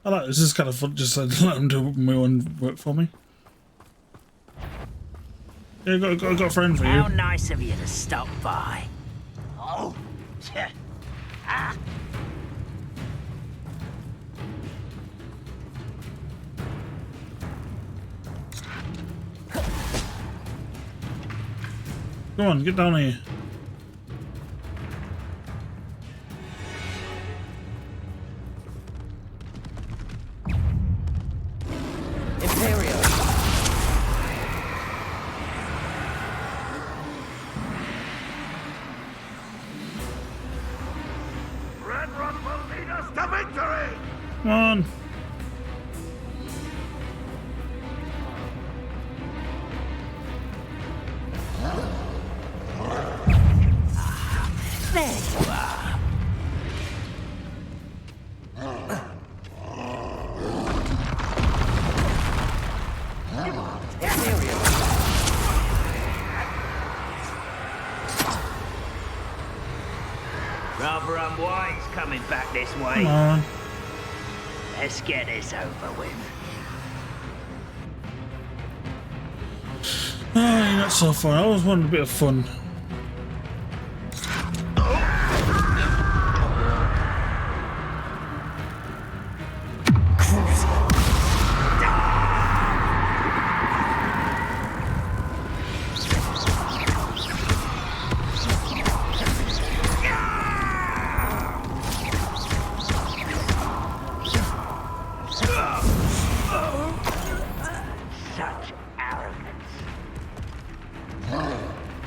I like this. This is kind of fun. Just let them do my own work for me. Yeah, I got a friend for you. How nice of you to stop by. Oh, yeah. Ah. Come on, get down here. Imperial. Red Run will lead us to victory! Come on. There you are. Imperial. Rather unwise coming back this way. Come on. Let's get this over with. Ah, not so fun. I always wanted a bit of fun. Such arrogance.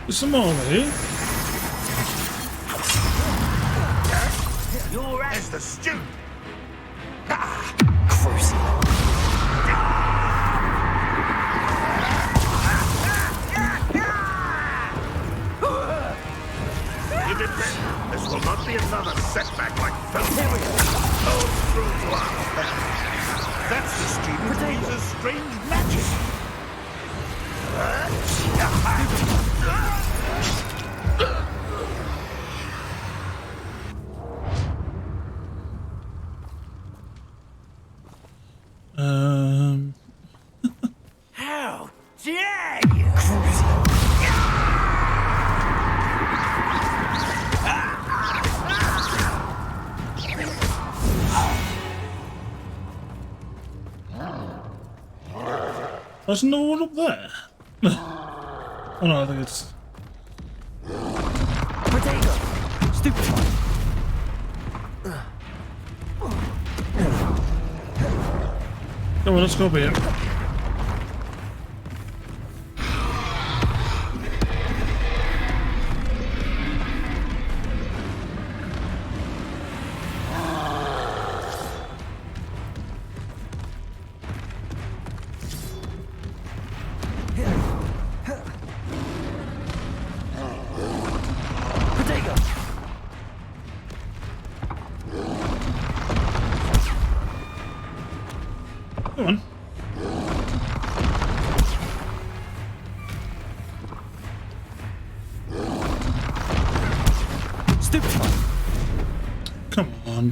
There's some more over here. You're As the stew! Crucible. You did better. This will not be another setback like Falcon. Oh, through to us. That's the student who uses strange magic. How dare you? There's no one up there. Oh no, I think it's. Potato. Stupefy. Come on, let's go over here. Potato. Come on. Stupefy. Come on.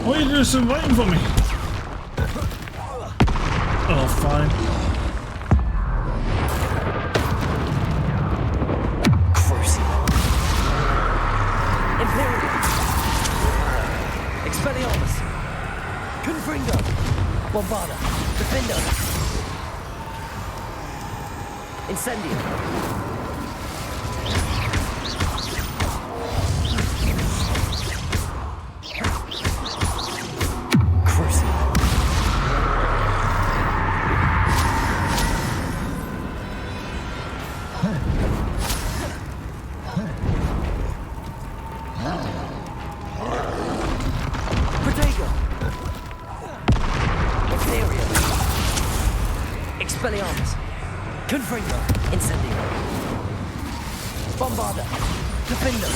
Why are you just waiting for me? Oh, fine. Crucible. Imperial. Expelliarmus. Confringo. Bombarda. Defendo. Incendio. Crucible. Protego. Ethereal. Expelliarmus. Confringo. Incendio. Bombarda. Defendo.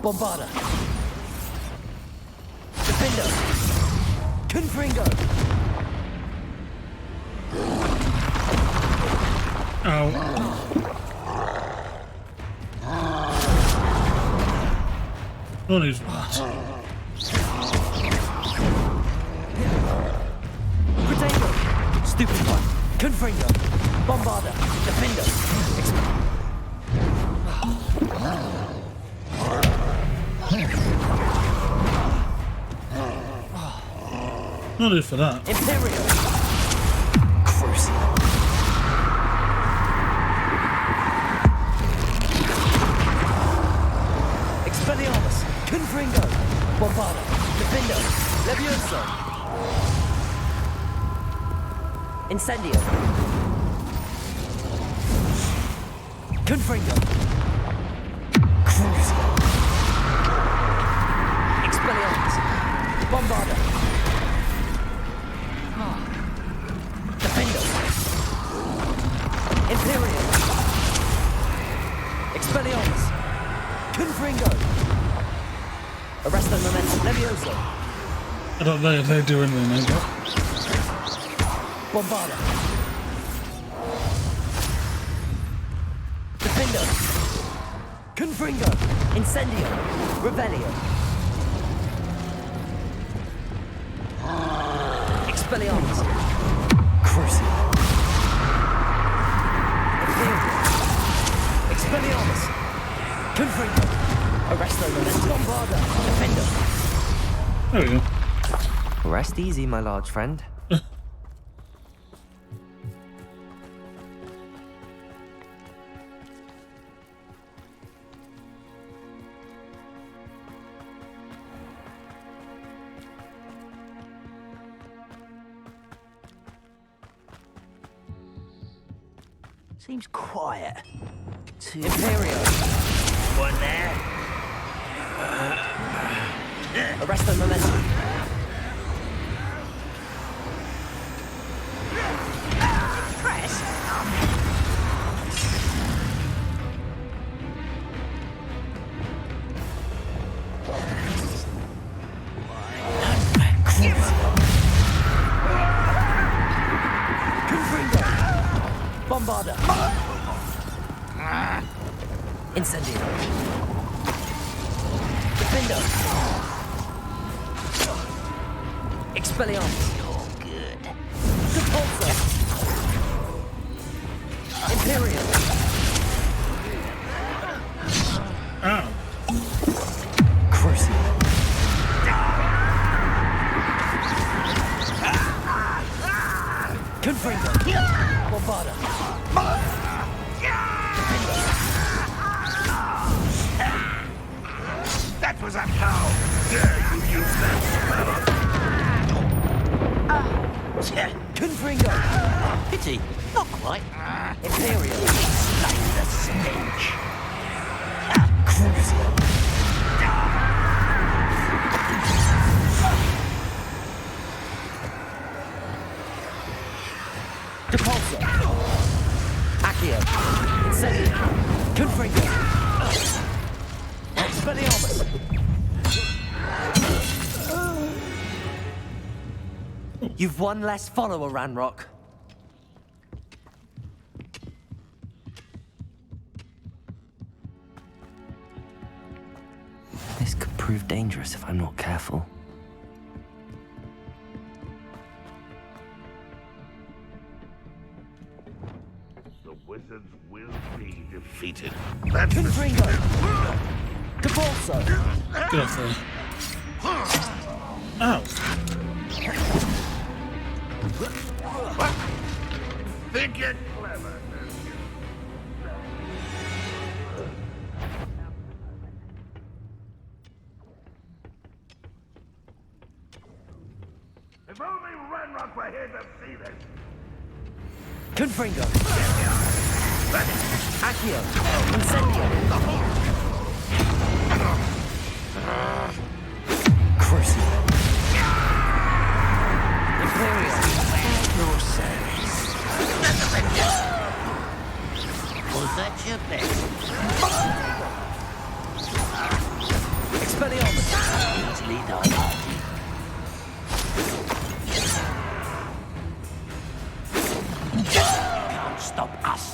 Bombarda. Defendo. Confringo. Ow. No need for that. Potato. Stupid one. Confringo. Bombarder. Defender. No need for that. Imperial. Crucial. Expelliarmus. Confringo. Bombarder. Defender. Levioso. Incendio. Confringo. Crucial. Expelliarmus. Bombarder. Defender. Imperial. Expelliarmus. Confringo. Arresto Momentum Levioso. I don't know if they do anything like that. Bombarder. Defender. Confringo. Incendio. Revelio. Expelliarmus. Crucial. Imperial. Expelliarmus. Confringo. Arresto Momentum. Bombarder. Defender. There we go. Rest easy, my large friend. Seems quiet. Imperial. One there. Arresto Momentum. Press. Confringo. Bombarder. Incendio. Defender. Expelliarmus. You're good. Repulsor. Imperial. Ow. Crucial. Confringo. Bombarder. That was a how dare you use that spell? Confringo. Pity. Not quite. Imperial. Explain the stench. Crucial. Depulsor. Accio. Incendio. Confringo. Expelliarmus. You've one less follower, Ranrock. This could prove dangerous if I'm not careful. The wizards will be defeated. That's the Confringo. Depulsor. Get off there. Ow. What? Think you're clever, don't you? If only Ranrock were here to see this. Confringo. Accio. Incendio. Crucial. Imperial. Your service. Was that your best? Expelliarmus. Easily done. Can't stop us.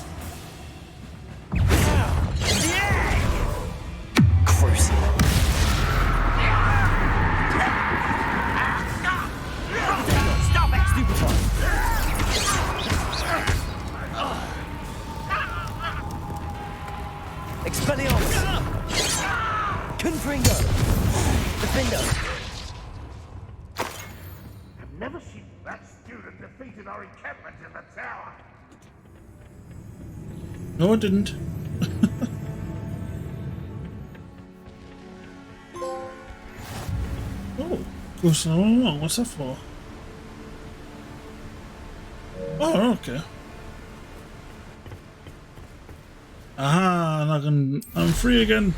never seen that student defeated our encampment in the tower. No, I didn't. Oh, goes along. What's that for? Oh, okay. Aha, and I'm free again.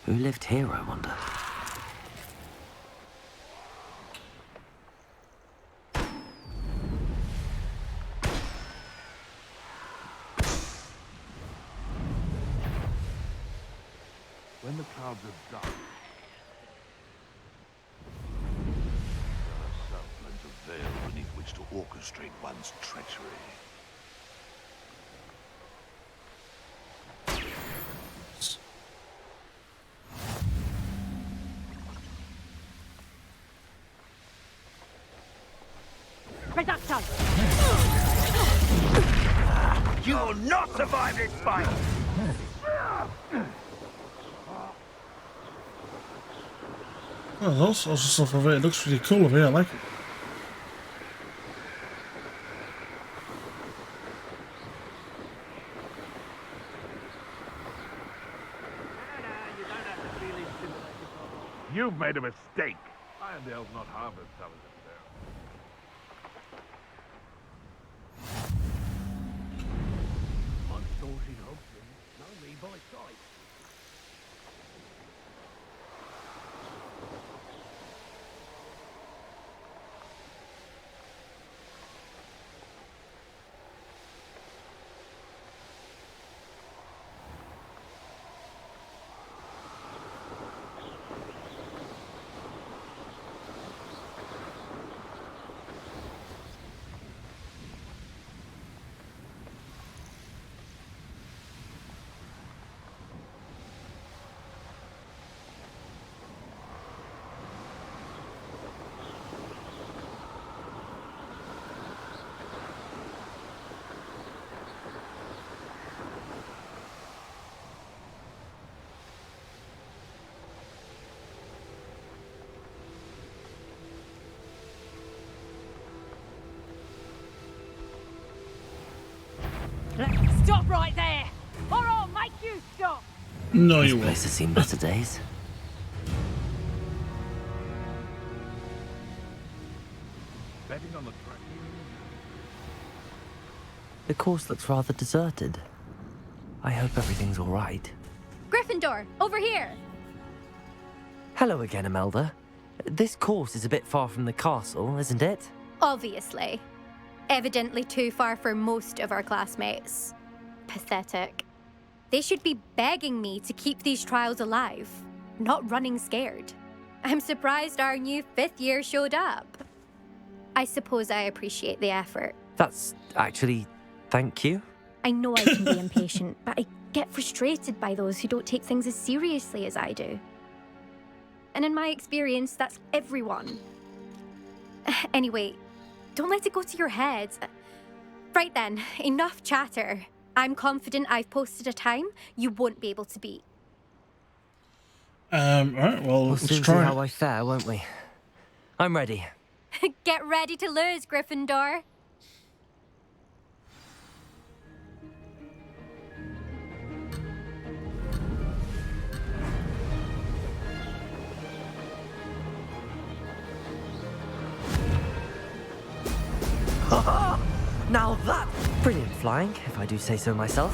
Who lived here, I wonder? When the clouds are dark, self lends a veil beneath which to orchestrate one's treachery. Reducto! You will not survive this fight! Oh, all sorts of stuff of it. It looks really cool over here. I like it. You've made a mistake. Irondale's not harbored intelligence there. I'm sorting Hobson. Know me by sight. Stop right there! Or I'll make you stop! No, This you place won't. has seen better days. Betting on the track. The course looks rather deserted. I hope everything's all right. Gryffindor, over here! Hello again, Imelda. This course is a bit far from the castle, isn't it? Obviously. Evidently too far for most of our classmates. Pathetic. They should be begging me to keep these trials alive, not running scared. I'm surprised our new 5th year showed up. I suppose I appreciate the effort. That's actually... thank you. I know I can be impatient, but I get frustrated by those who don't take things as seriously as I do. And in my experience, that's everyone. Anyway, don't let it go to your head. Right then, enough chatter. I'm confident I've posted a time you won't be able to beat. Alright, well, We'll let's soon see try. how I fare, won't we? I'm ready. Get ready to lose, Gryffindor. Now that... brilliant flying, if I do say so myself.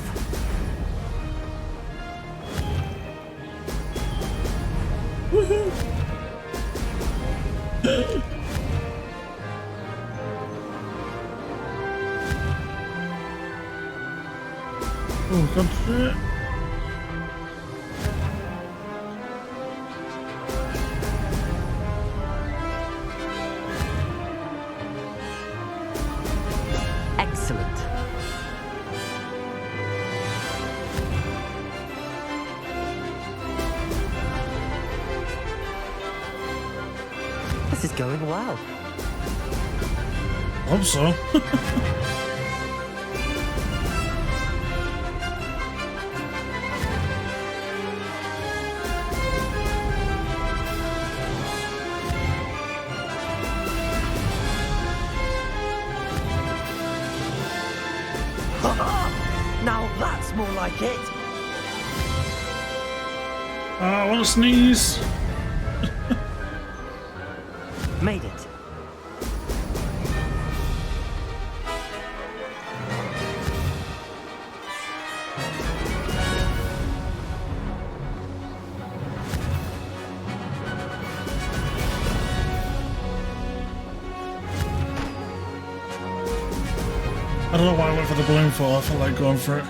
Oh, God. This is going well. Hope so. Now that's more like it. I want to sneeze. Made it. I don't know why I went for the balloon fall. I felt like going for it.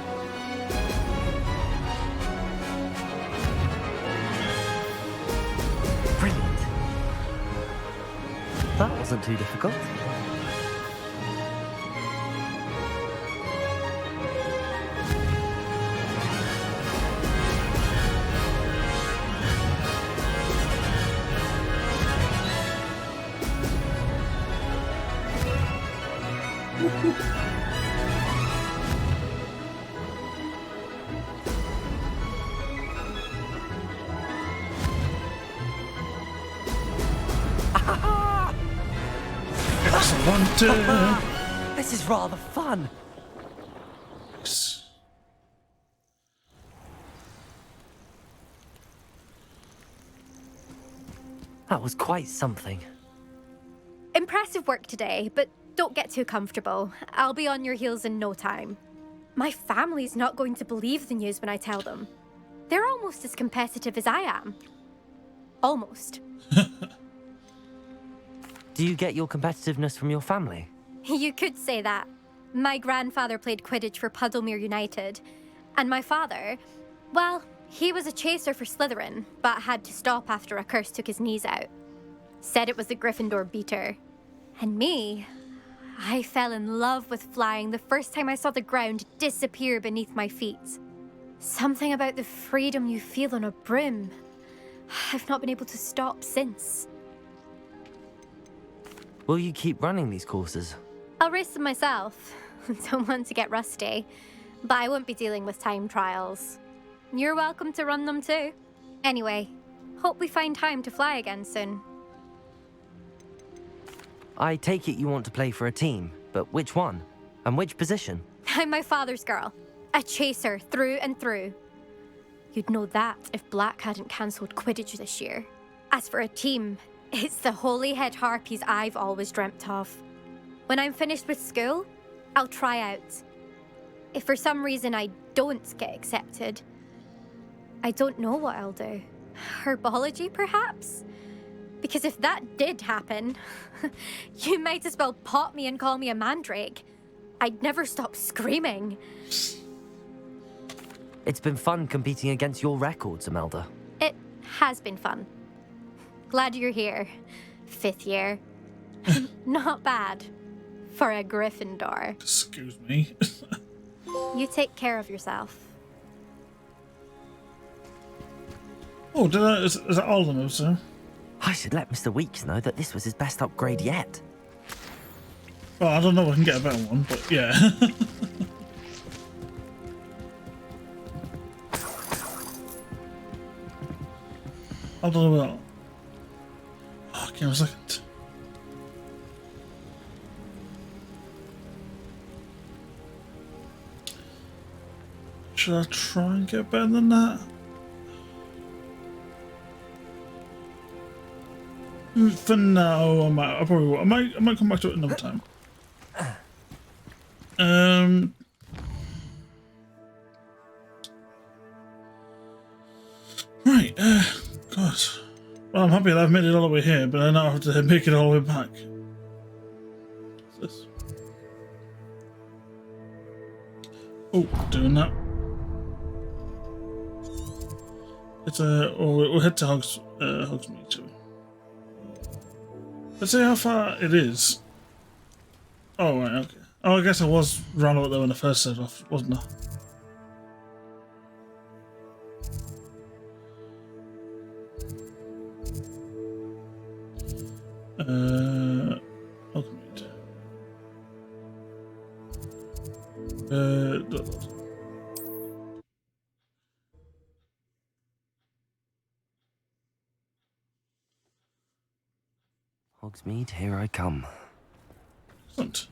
Brilliant. That wasn't too difficult. Excellent. This is rather fun. That was quite something. Impressive work today, but don't get too comfortable. I'll be on your heels in no time. My family's not going to believe the news when I tell them. They're almost as competitive as I am. Almost. Do you get your competitiveness from your family? You could say that. My grandfather played Quidditch for Puddlemere United. And my father, well, he was a chaser for Slytherin, but had to stop after a curse took his knees out. Said it was the Gryffindor beater. And me, I fell in love with flying the first time I saw the ground disappear beneath my feet. Something about the freedom you feel on a broom. I've not been able to stop since. Will you keep running these courses? I'll race them myself. Don't want to get rusty. But I won't be dealing with time trials. You're welcome to run them too. Anyway, hope we find time to fly again soon. I take it you want to play for a team, but which one? And which position? I'm my father's girl. A chaser through and through. You'd know that if Black hadn't cancelled Quidditch this year. As for a team, it's the Holyhead Harpies I've always dreamt of. When I'm finished with school, I'll try out. If for some reason I don't get accepted, I don't know what I'll do. Herbology, perhaps? Because if that did happen, you might as well pop me and call me a mandrake. I'd never stop screaming. It's been fun competing against your records, Imelda. It has been fun. Glad you're here. 5th year. Not bad. For a Gryffindor. Excuse me. You take care of yourself. Oh, did I? Is that all of them, also? I should let Mr. Weeks know that this was his best upgrade yet. Well, I don't know if I can get a better one, but yeah. I don't know about... Oh, give me a second. Should I try and get better than that? For now, I probably will. I might come back to it another time. Right, God. Well, I'm happy that I've made it all the way here, but I now have to make it all the way back. What's this? Oh, doing that. It's we'll head to Hogsmeade too. Let's see how far it is. Oh, right, okay. Oh, I guess I was round about there when I first set off, wasn't I? Hogsmeade. Hogsmeade, here I come. Excellent.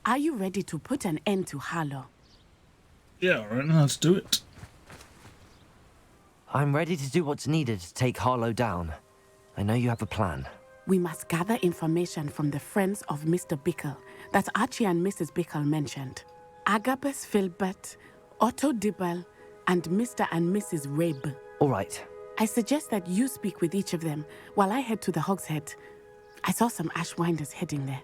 Are you ready to put an end to Harlow? Yeah, alright, let's do it. I'm ready to do what's needed to take Harlow down. I know you have a plan. We must gather information from the friends of Mr. Bickle that Archie and Mrs. Bickle mentioned. Agabus Filbert, Otto Dibble, and Mr. and Mrs. Rabe. All right. I suggest that you speak with each of them while I head to the Hogshead. I saw some Ashwinders heading there.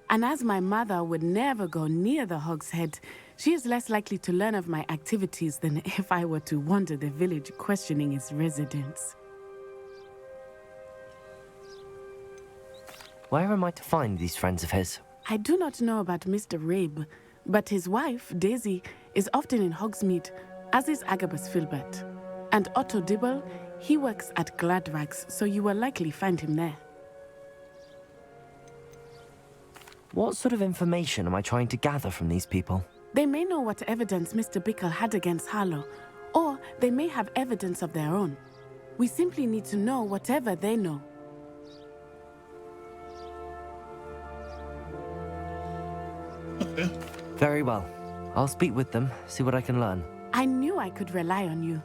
And as my mother would never go near the Hogshead, she is less likely to learn of my activities than if I were to wander the village questioning its residents. Where am I to find these friends of his? I do not know about Mr. Rabe, but his wife, Daisy, is often in Hogsmeade, as is Agabus Filbert. And Otto Dibble, he works at Gladrags, so you will likely find him there. What sort of information am I trying to gather from these people? They may know what evidence Mr. Bickle had against Harlow, or they may have evidence of their own. We simply need to know whatever they know. Okay. Very well. I'll speak with them, see what I can learn. I knew I could rely on you.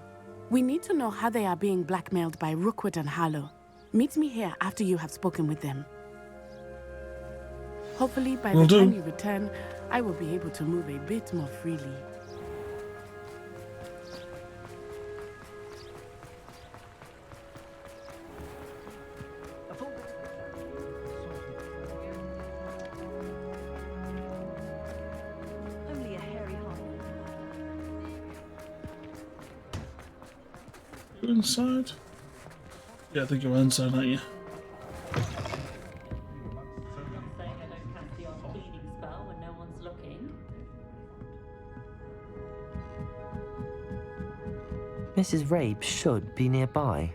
We need to know how they are being blackmailed by Rookwood and Harlow. Meet me here after you have spoken with them. Hopefully, by the time you return, I will be able to move a bit more freely. Only a hairy hole. You inside? Yeah, I think you're inside, aren't you? Mrs. Rabe should be nearby.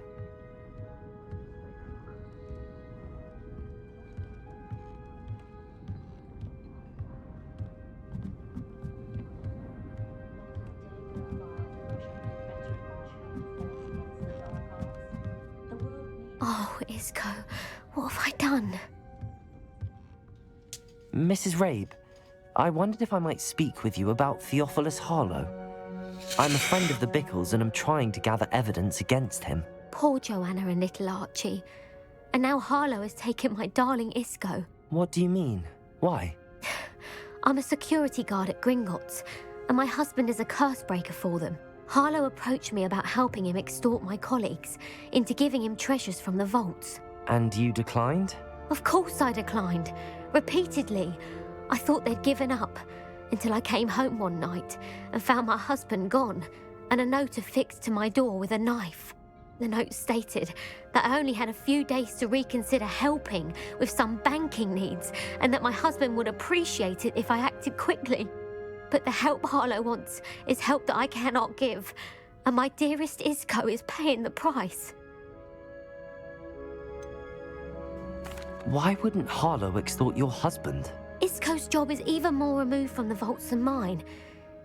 Oh, Isco, what have I done? Mrs. Rabe, I wondered if I might speak with you about Theophilus Harlow. I'm a friend of the Bickles and I'm trying to gather evidence against him. Poor Joanna and little Archie. And now Harlow has taken my darling Isco. What do you mean? Why? I'm a security guard at Gringotts, and my husband is a curse breaker for them. Harlow approached me about helping him extort my colleagues into giving him treasures from the vaults. And you declined? Of course I declined. Repeatedly. I thought they'd given up, until I came home one night and found my husband gone, and a note affixed to my door with a knife. The note stated that I only had a few days to reconsider helping with some banking needs, and that my husband would appreciate it if I acted quickly. But the help Harlow wants is help that I cannot give, and my dearest Isco is paying the price. Why wouldn't Harlow extort your husband? Isco's job is even more removed from the vaults than mine.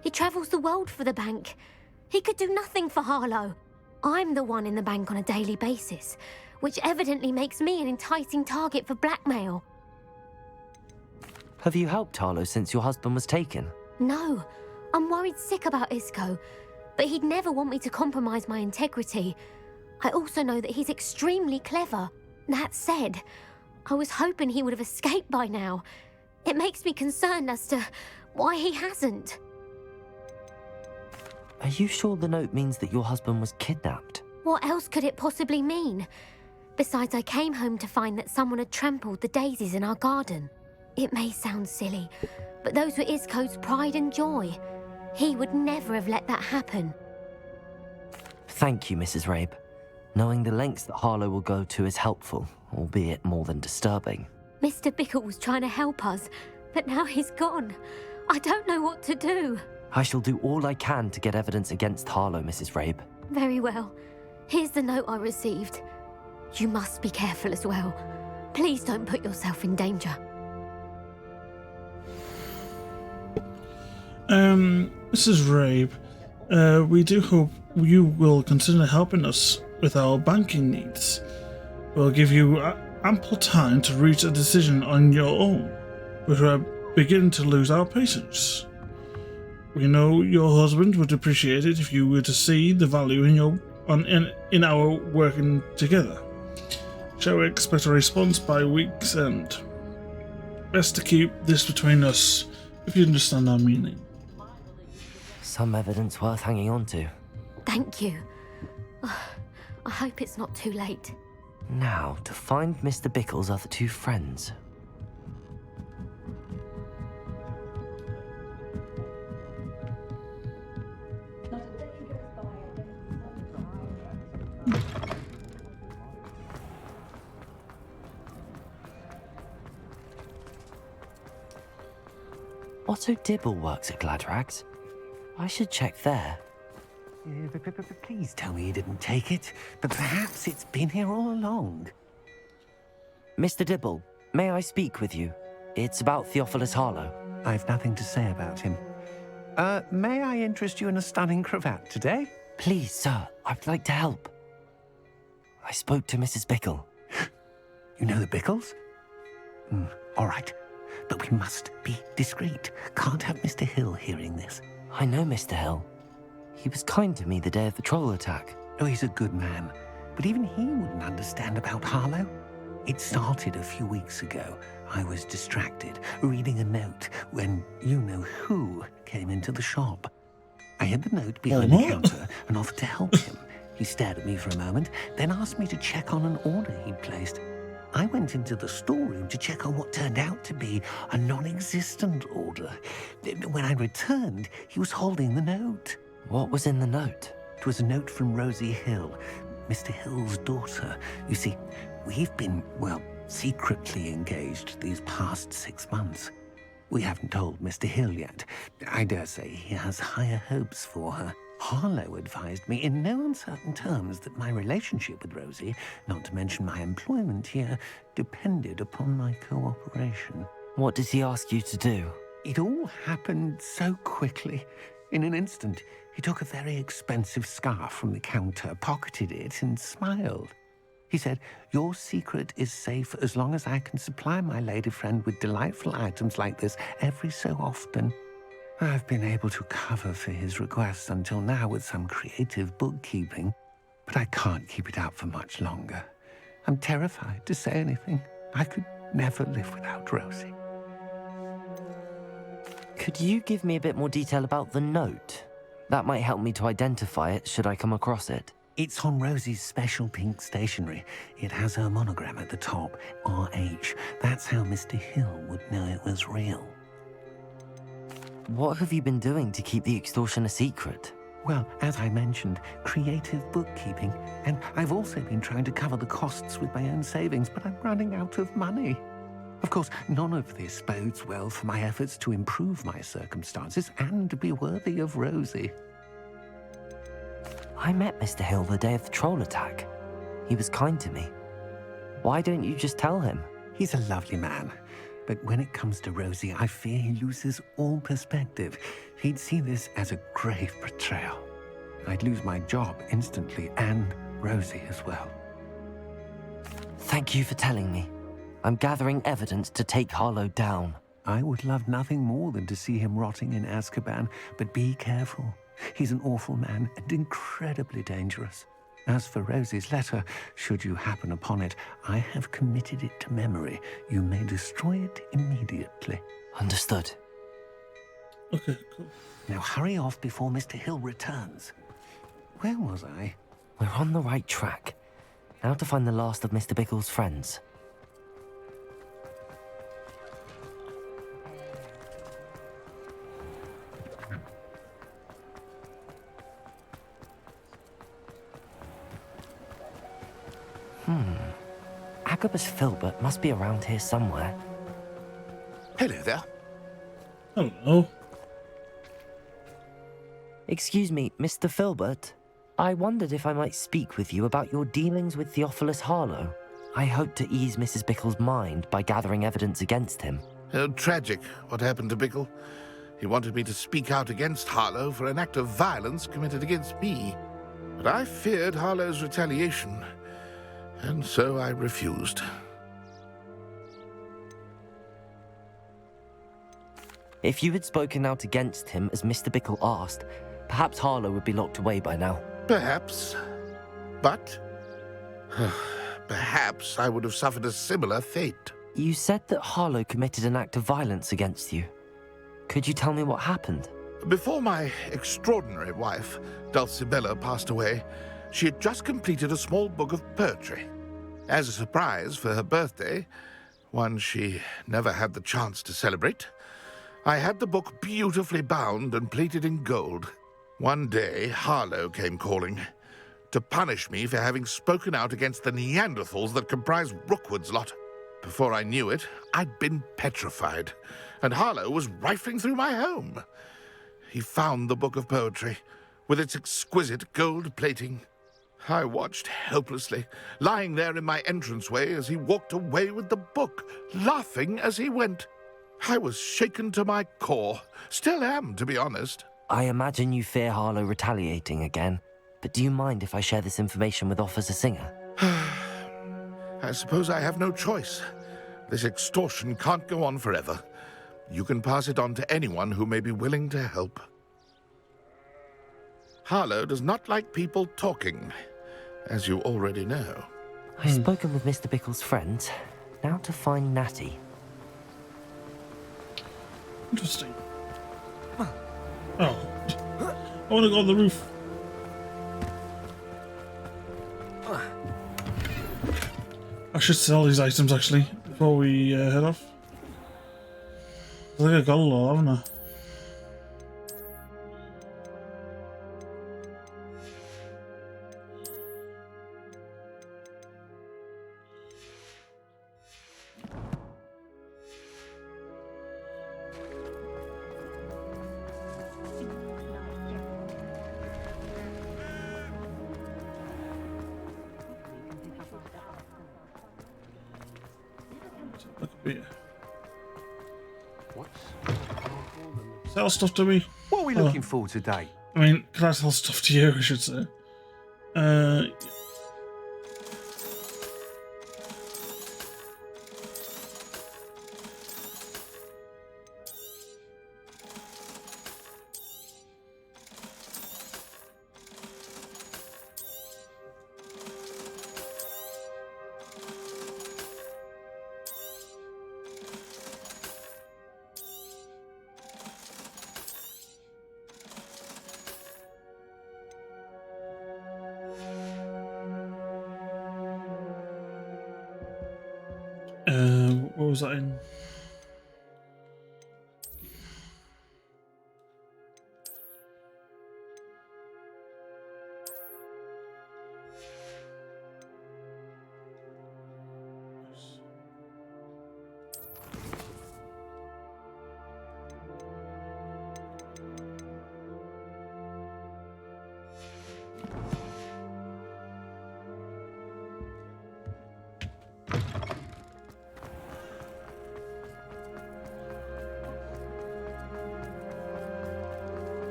He travels the world for the bank. He could do nothing for Harlow. I'm the one in the bank on a daily basis, which evidently makes me an enticing target for blackmail. Have you helped Harlow since your husband was taken? No, I'm worried sick about Isco, but he'd never want me to compromise my integrity. I also know that he's extremely clever. That said, I was hoping he would have escaped by now. It makes me concerned as to why he hasn't. Are you sure the note means that your husband was kidnapped? What else could it possibly mean? Besides, I came home to find that someone had trampled the daisies in our garden. It may sound silly, but those were Isco's pride and joy. He would never have let that happen. Thank you, Mrs. Rabe. Knowing the lengths that Harlow will go to is helpful, albeit more than disturbing. Mr. Bickle was trying to help us, but now he's gone. I don't know what to do. I shall do all I can to get evidence against Harlow, Mrs. Rabe. Very well. Here's the note I received. You must be careful as well. Please don't put yourself in danger. Mrs. Rabe, we do hope you will consider helping us with our banking needs. We'll give you ample time to reach a decision on your own, but we're beginning to lose our patience. We know your husband would appreciate it if you were to see the value in our working together. Shall we expect a response by week's end? Best to keep this between us, if you understand our meaning. Some evidence worth hanging on to. Thank you. I hope it's not too late. Now, to find Mr. Bickle's other two friends. Otto Dibble works at Gladrags. I should check there. Please tell me you didn't take it, but perhaps it's been here all along. Mr. Dibble, may I speak with you? It's about Theophilus Harlow. I've nothing to say about him. May I interest you in a stunning cravat today? Please, sir, I'd like to help. I spoke to Mrs. Bickle. You know the Bickles? All right, but we must be discreet. Can't have Mr. Hill hearing this. I know Mr. Hill. He was kind to me the day of the troll attack. Oh, he's a good man, but even he wouldn't understand about Harlow. It started a few weeks ago. I was distracted, reading a note, when you-know-who came into the shop. I hid the note behind the counter and offered to help him. He stared at me for a moment, then asked me to check on an order he'd placed. I went into the storeroom to check on what turned out to be a non-existent order. When I returned, he was holding the note. What was in the note? It was a note from Rosie Hill, Mr. Hill's daughter. You see, we've been, secretly engaged these past 6 months. We haven't told Mr. Hill yet. I dare say he has higher hopes for her. Harlow advised me in no uncertain terms that my relationship with Rosie, not to mention my employment here, depended upon my cooperation. What does he ask you to do? It all happened so quickly. In an instant, he took a very expensive scarf from the counter, pocketed it, and smiled. He said, "Your secret is safe as long as I can supply my lady friend with delightful items like this every so often." I've been able to cover for his requests until now with some creative bookkeeping, but I can't keep it up for much longer. I'm terrified to say anything. I could never live without Rosie. Could you give me a bit more detail about the note? That might help me to identify it should I come across it. It's on Rosie's special pink stationery. It has her monogram at the top, RH. That's how Mr. Hill would know it was real. What have you been doing to keep the extortion a secret? Well, as I mentioned, creative bookkeeping. And I've also been trying to cover the costs with my own savings, but I'm running out of money. Of course, none of this bodes well for my efforts to improve my circumstances and be worthy of Rosie. I met Mr. Hill the day of the troll attack. He was kind to me. Why don't you just tell him? He's a lovely man. But when it comes to Rosie, I fear he loses all perspective. He'd see this as a grave betrayal. I'd lose my job instantly, and Rosie as well. Thank you for telling me. I'm gathering evidence to take Harlow down. I would love nothing more than to see him rotting in Azkaban, but be careful. He's an awful man and incredibly dangerous. As for Rosie's letter, should you happen upon it, I have committed it to memory. You may destroy it immediately. Understood. Okay, cool. Now hurry off before Mr. Hill returns. Where was I? We're on the right track. Now to find the last of Mr. Bickle's friends. Agabus Filbert must be around here somewhere. Hello there. Hello. Excuse me, Mr. Filbert. I wondered if I might speak with you about your dealings with Theophilus Harlow. I hope to ease Mrs. Bickle's mind by gathering evidence against him. Tragic what happened to Bickle. He wanted me to speak out against Harlow for an act of violence committed against me. But I feared Harlow's retaliation, and so I refused. If you had spoken out against him as Mr. Bickle asked, perhaps Harlow would be locked away by now. Perhaps. But perhaps I would have suffered a similar fate. You said that Harlow committed an act of violence against you. Could you tell me what happened? Before my extraordinary wife, Dulcibella, passed away, she had just completed a small book of poetry. As a surprise for her birthday, one she never had the chance to celebrate, I had the book beautifully bound and plated in gold. One day, Harlow came calling to punish me for having spoken out against the Neanderthals that comprise Rookwood's lot. Before I knew it, I'd been petrified, and Harlow was rifling through my home. He found the book of poetry, with its exquisite gold plating. I watched helplessly, lying there in my entranceway as he walked away with the book, laughing as he went. I was shaken to my core. Still am, to be honest. I imagine you fear Harlow retaliating again, but do you mind if I share this information with Officer Singer? I suppose I have no choice. This extortion can't go on forever. You can pass it on to anyone who may be willing to help. Harlow does not like people talking, as you already know. I've spoken with Mr. Bickle's friends. Now to find Natty. Interesting. Oh. I want to go on the roof. I should sell these items actually before we head off. I think I got a lot, haven't I? Sell stuff to me. What are we looking for today? I mean, can I sell stuff to you, I should say. What was that in?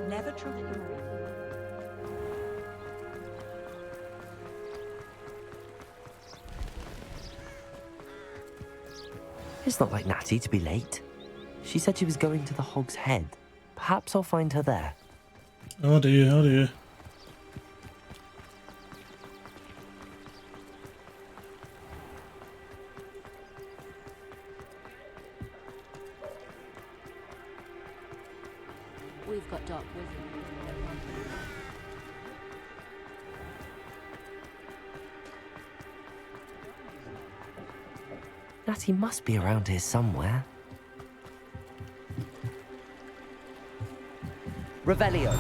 Never trust him. It's not like Natty to be late. She said she was going to the Hog's Head. Perhaps I'll find her there. Oh dear, oh dear. We've got Dark Wizard. Natty must be around here somewhere. Revelio.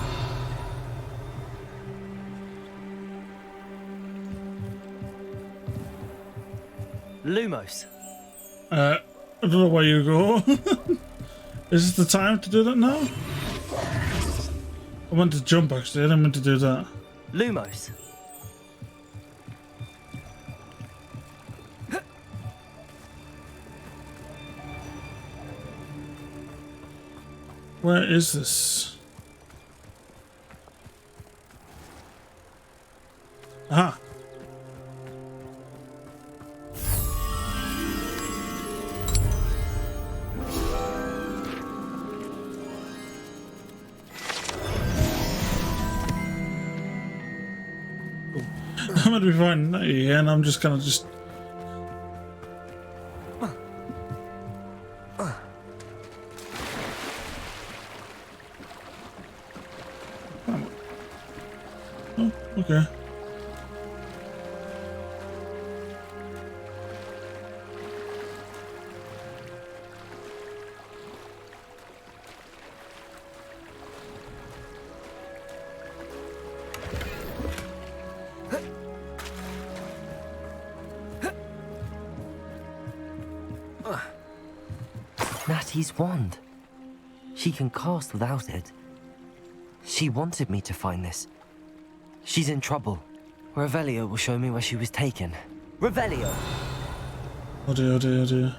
Lumos. I don't know where you go. Is this the time to do that now? I want to jump actually, I didn't mean to do that. Lumos. Where is this? Aha! I'm gonna be fine here, and I'm just gonna just. Oh, okay. Natty's wand. She can cast without it. She wanted me to find this. She's in trouble. Revelio will show me where she was taken. Revelio! Oh dear, oh dear, oh dear.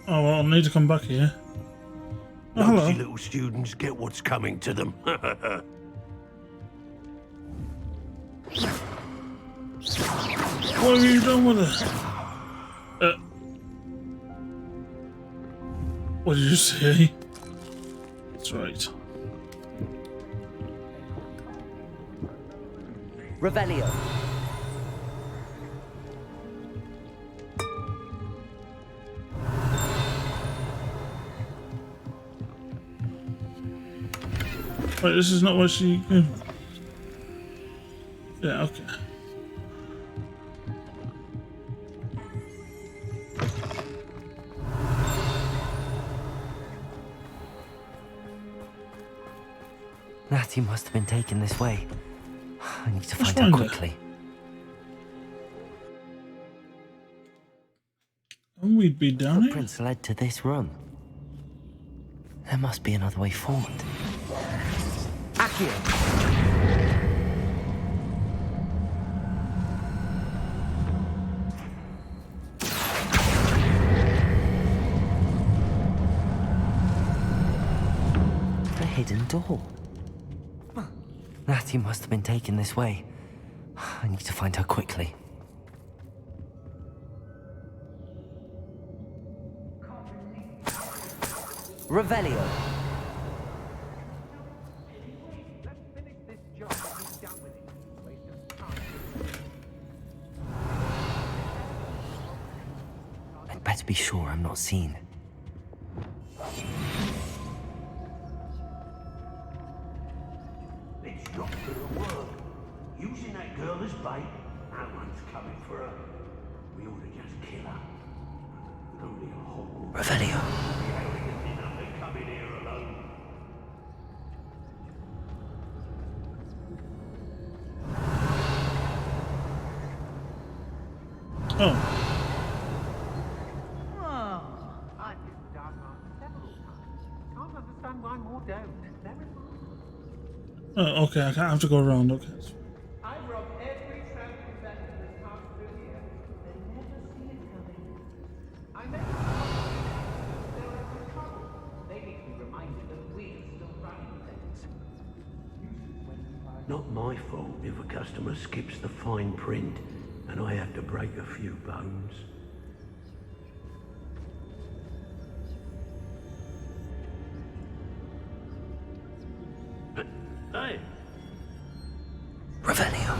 Oh well, I'll need to come back here. Oh, hello. Nosy little students get what's coming to them. What have you done with it? What did you say? That's right. Revelio. Wait, this is not what she... Yeah, okay. Natty must have been taken this way. I need to find her find her. quickly. And we'd be down here. Footprints led to this room. There must be another way forward. Accio! A hidden door. Natty must have been taken this way. I need to find her quickly. Revelio. I'd better be sure I'm not seen. Let's drop her a word. Using that girl as bait, no one's coming for her. We ought to just kill her. Only a hole. Revelio. Coming here alone. Oh. I've been down now several times. Can't understand why more don't. Oh, okay, I can't have to go around, okay. I've robbed every traveling vendor that's passed through here and never see it coming. I met they're in trouble. They need to be reminded that we're still running things. Not my fault if a customer skips the fine print and I have to break a few bones. Hey! Revelio.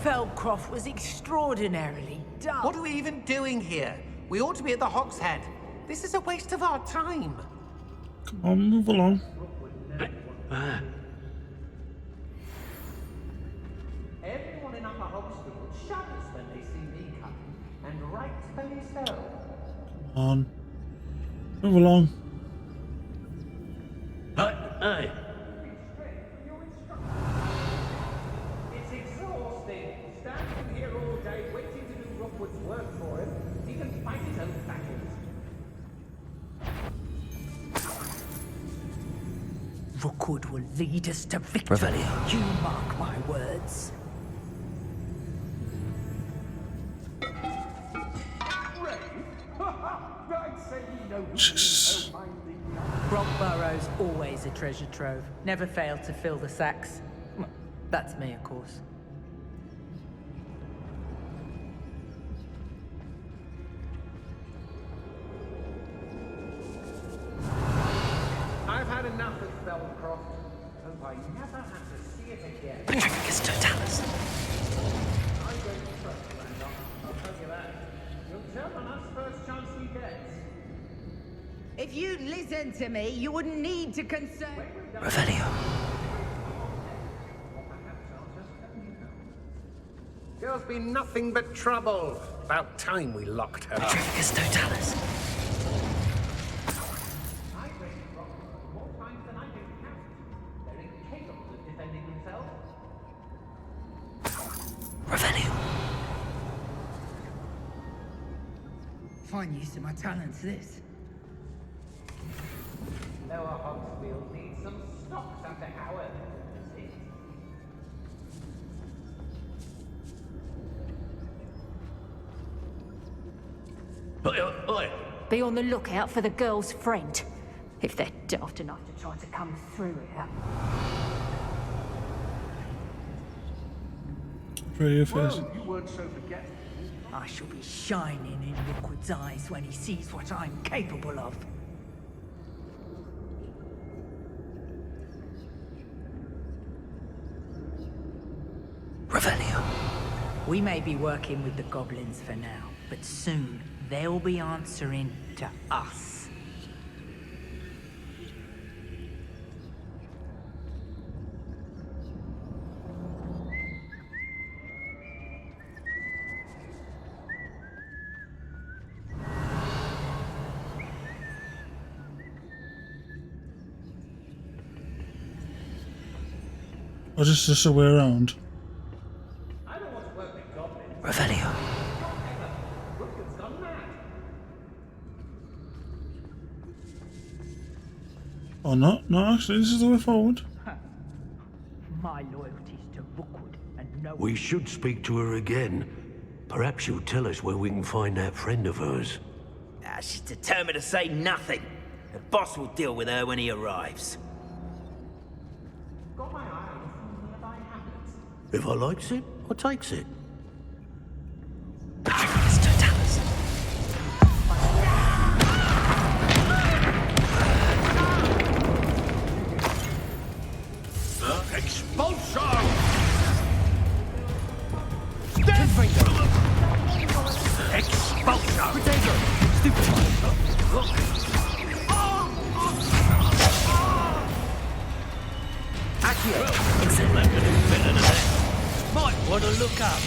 Feldcroft was extraordinarily dull. What are we even doing here? We ought to be at the Hogshead. This is a waste of our time. Come on, move along. Everyone in Upper Hogsfield shudders when they see me coming, and rightfully so. Come on. Move along. Hey. It's exhausting. Standing here all day waiting to do Rookwood's work for him. He can fight his own battles. Rookwood will lead us to victory. Revelio. You mark my words. I'd say he knows. Jesus. Brockborough's always a treasure trove. Never failed to fill the sacks. Well, that's me, of course. I've had enough of Spellcroft. Hope I never have to see it again. Petrificus totalis. I don't trust Randolph, I'll tell you that. You'll tell on us first chance he gets. If you'd listen to me, you wouldn't need to concern. Revelio. Girl's been nothing but trouble. About time we locked her up. Petrificus totalis. I've raised Rockwood more times than I can count. They're incapable of defending themselves. Revelio. Fine use of my talents, this. Lower Hogsfield needs some stocks after Howard. That's it. Oi. Be on the lookout for the girl's friend. If they're daft enough to try to come through here. Very your face. You weren't so forgetful. I shall be shining in Rookwood's eyes when he sees what I'm capable of. Revelio. We may be working with the goblins for now, but soon they'll be answering to us. Or just a way around. I don't want to work with goblins. Revelio. Rookwood's gone mad. Or not? No, actually, this is the way forward. My loyalty's to Rookwood and no We should speak to her again. Perhaps she'll tell us where we can find that friend of hers. She's determined to say nothing. The boss will deal with her when he arrives. Got my eye on something nearby happens. If I likes it, I takes it. Petrificus totalis. Expulsion! Expulsion! Might want to look up.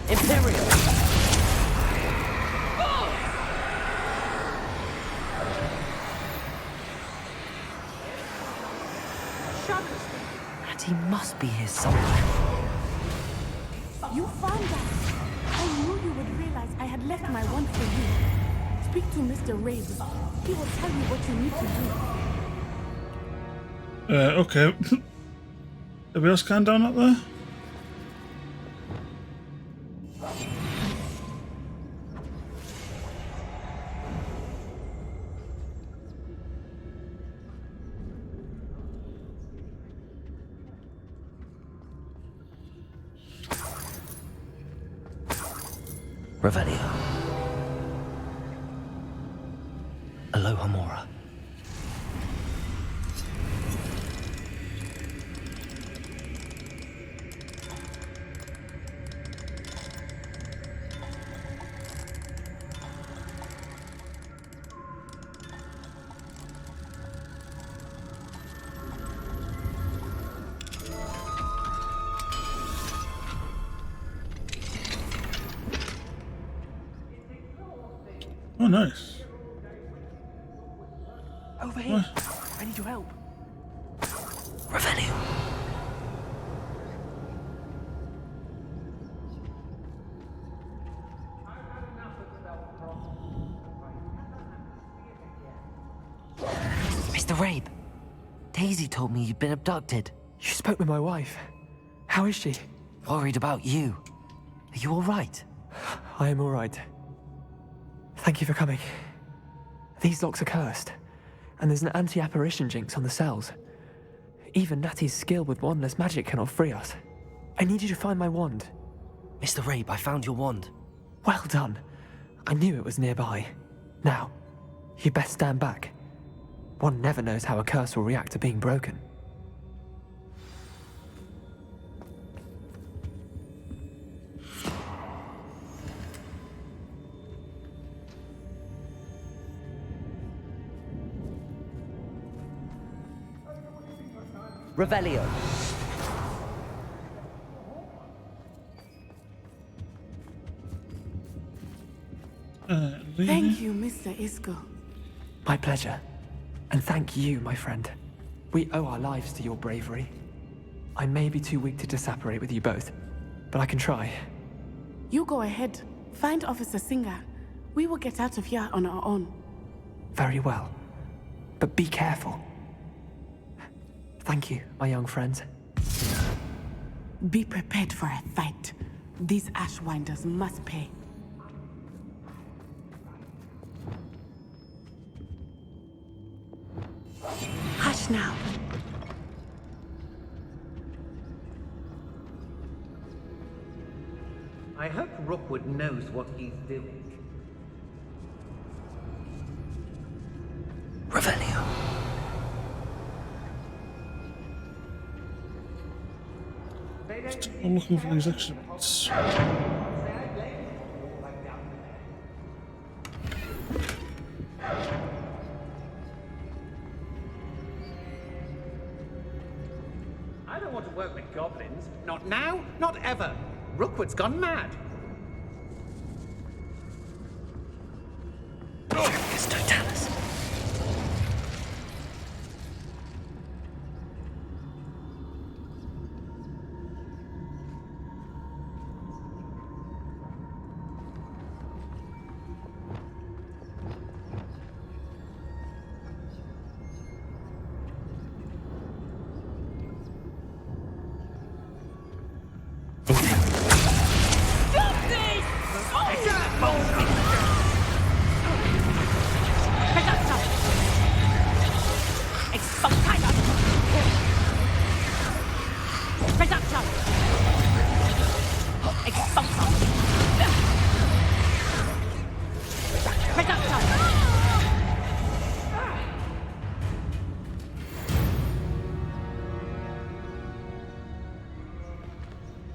Imperial. And he must be here somewhere. You found us. I knew you would realize I had left my wand for you. Speak to Mr. Raves. He will tell you what you need to do. Okay. Anybody else can down up there? Revelio. Aloha Mora. Oh, nice. Over here. I need your help. Revelio. Mr. Rabe, Daisy told me you'd been abducted. You spoke with my wife. How is she? Worried about you. Are you all right? I am all right. Thank you for coming. These locks are cursed, and there's an anti-apparition jinx on the cells. Even Natty's skill with wandless magic cannot free us. I need you to find my wand. Mr. Rabe, I found your wand. Well done. I knew it was nearby. Now, you best stand back. One never knows how a curse will react to being broken. Revelio. Thank you, Mr. Isco. My pleasure. And thank you, my friend. We owe our lives to your bravery. I may be too weak to disapparate with you both, but I can try. You go ahead. Find Officer Singer. We will get out of here on our own. Very well. But be careful. Thank you, my young friends. Be prepared for a fight. These Ashwinders must pay. Hush now. I hope Rookwood knows what he's doing. Revelio. I'm looking for these exhibits. I don't want to work with goblins. Not now, not ever. Rookwood's gone mad. It's Totalis.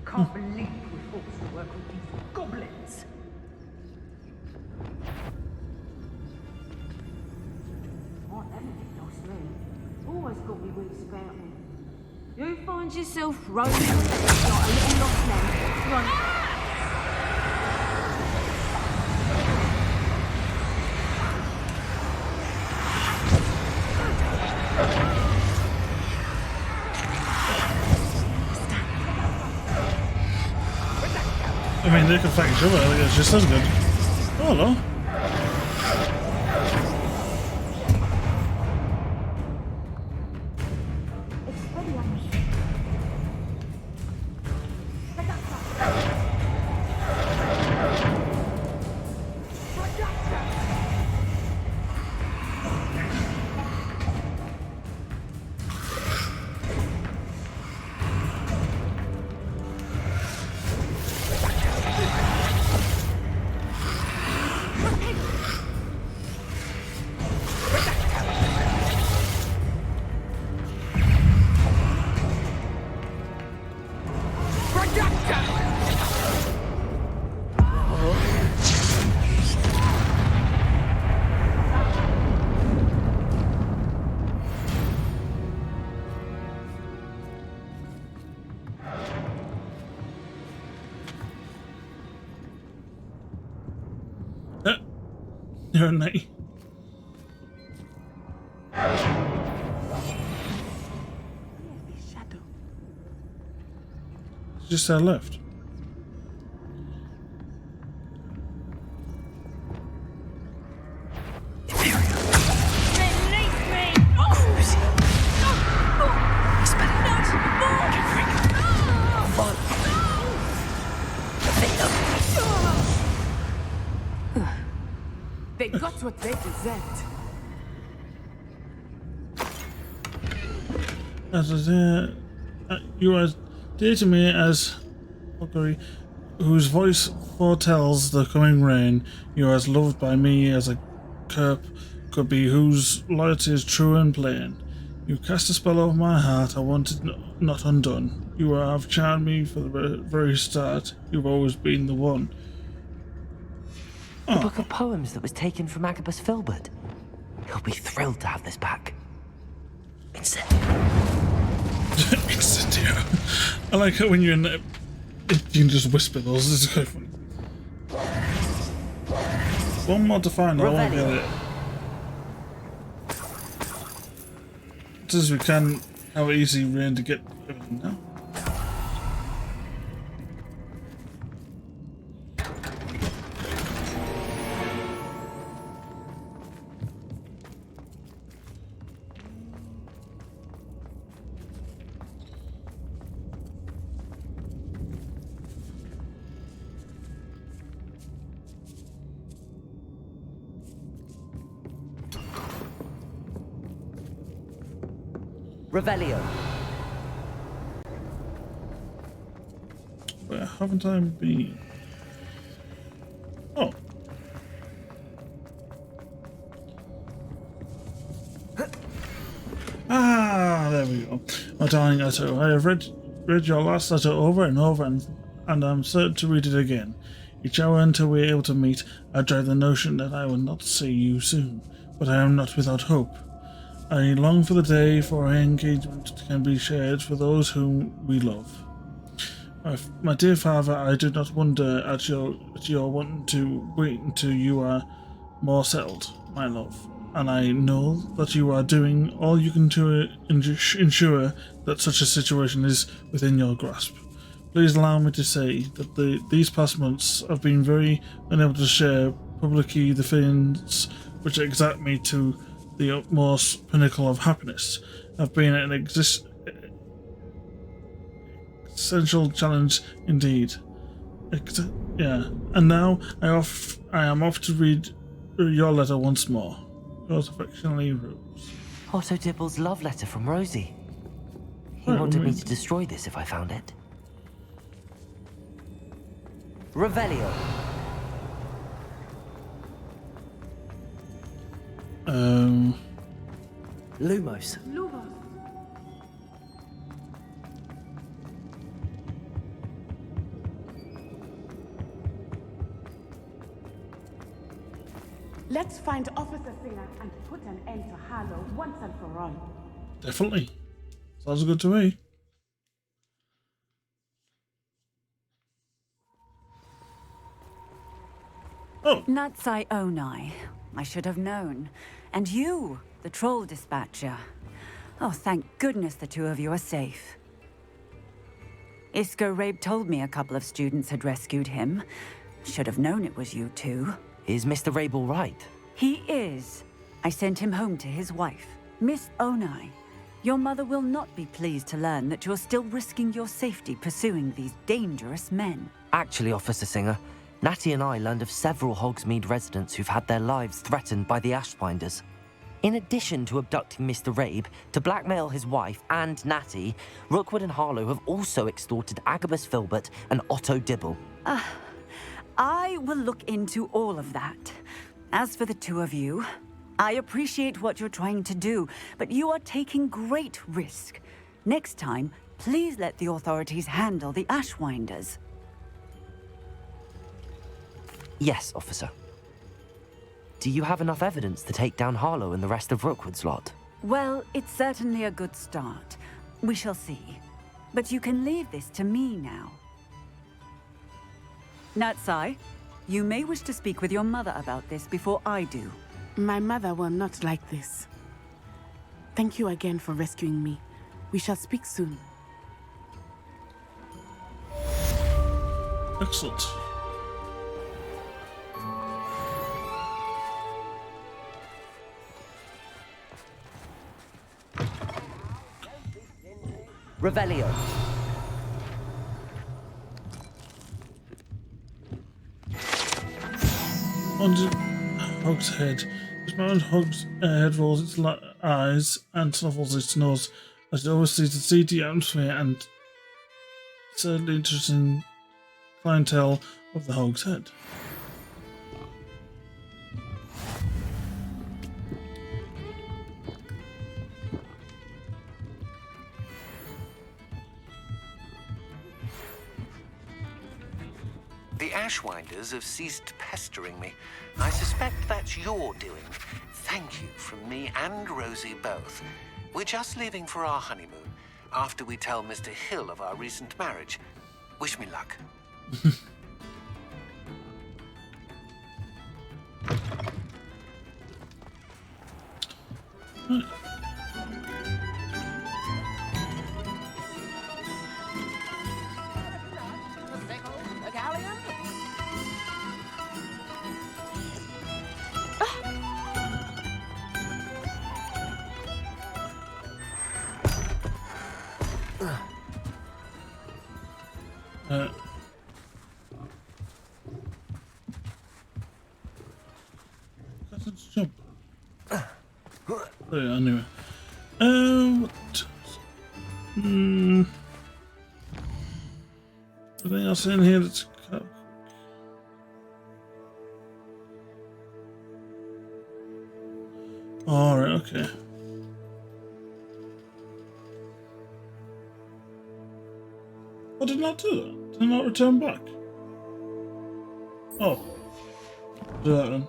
Can't believe we're forced to work with these goblins. Oh, everything lost me. Always got me wits about me. You find yourself rolling like a little lost lamb. Right. I mean, they can fight each other, I think it's just as good. Oh, hello. You're a knight. Shadow. Just to our left. They got what they deserved. You are dear to me as Valkyrie, whose voice foretells the coming rain. You are as loved by me as a curp could be, whose loyalty is true and plain. You cast a spell over my heart, I wanted not undone. You have charmed me for the very start. You've always been the one. The book of poems that was taken from Agabus Filbert. He'll be thrilled to have this back. Incendio. I like it when you're in there. You can just whisper those. This is quite funny. One more to find. I won't get it. Just as we can have easy rain to get everything now. Revelio. Where haven't I been? Oh. There we go. My darling Otto, I have read your last letter over and over, and I'm certain to read it again. Each hour until we are able to meet, I dread the notion that I will not see you soon, but I am not without hope. I long for the day for our engagement can be shared for those whom we love. My dear father, I do not wonder at your wanting to wait until you are more settled, my love, and I know that you are doing all you can to ensure that such a situation is within your grasp. Please allow me to say that these past months have been very unable to share publicly the feelings which exact me to the utmost pinnacle of happiness. Have been an essential challenge indeed. And now I am off to read your letter once more. Yours affectionately, Rose. Otto Dibble's love letter from Rosie. He wanted me to destroy this if I found it. Revelio. Lumos. Let's find Officer Singer and put an end to Harlow once and for all. Definitely. Sounds good to me. Oh. Natsai Onai. I should have known. And you, the troll dispatcher. Oh, thank goodness the two of you are safe. Isco Rabe told me a couple of students had rescued him. Should have known it was you two. Is Mr. Rabe all right? He is. I sent him home to his wife, Miss Onai. Your mother will not be pleased to learn that you're still risking your safety pursuing these dangerous men. Actually, Officer Singer, Natty and I learned of several Hogsmeade residents who've had their lives threatened by the Ashfinders. In addition to abducting Mr. Rabe to blackmail his wife and Natty, Rookwood and Harlow have also extorted Agabus Filbert and Otto Dibble. I will look into all of that. As for the two of you, I appreciate what you're trying to do, but you are taking great risk. Next time, please let the authorities handle the Ashwinders. Yes, officer. Do you have enough evidence to take down Harlow and the rest of Rookwood's lot? Well, it's certainly a good start. We shall see. But you can leave this to me now. Natsai, You may wish to speak with your mother about this before I do. My mother will not like this. Thank you again for rescuing me. We shall speak soon. Excellent. Revelio. On to Hog's head. This mounted Hog's head rolls its eyes and snuffles its nose as it oversees the seedy atmosphere and certainly interesting clientele of the Hog's head. The Ashwinders have ceased pestering me. I suspect that's your doing. Thank you from me and Rosie both. We're just leaving for our honeymoon after we tell Mr. Hill of our recent marriage. Wish me luck. Let's jump. There, anyway. What? Anything else in here that's... Alright, okay. I did not do that. Did I not return back? Oh. Do that then.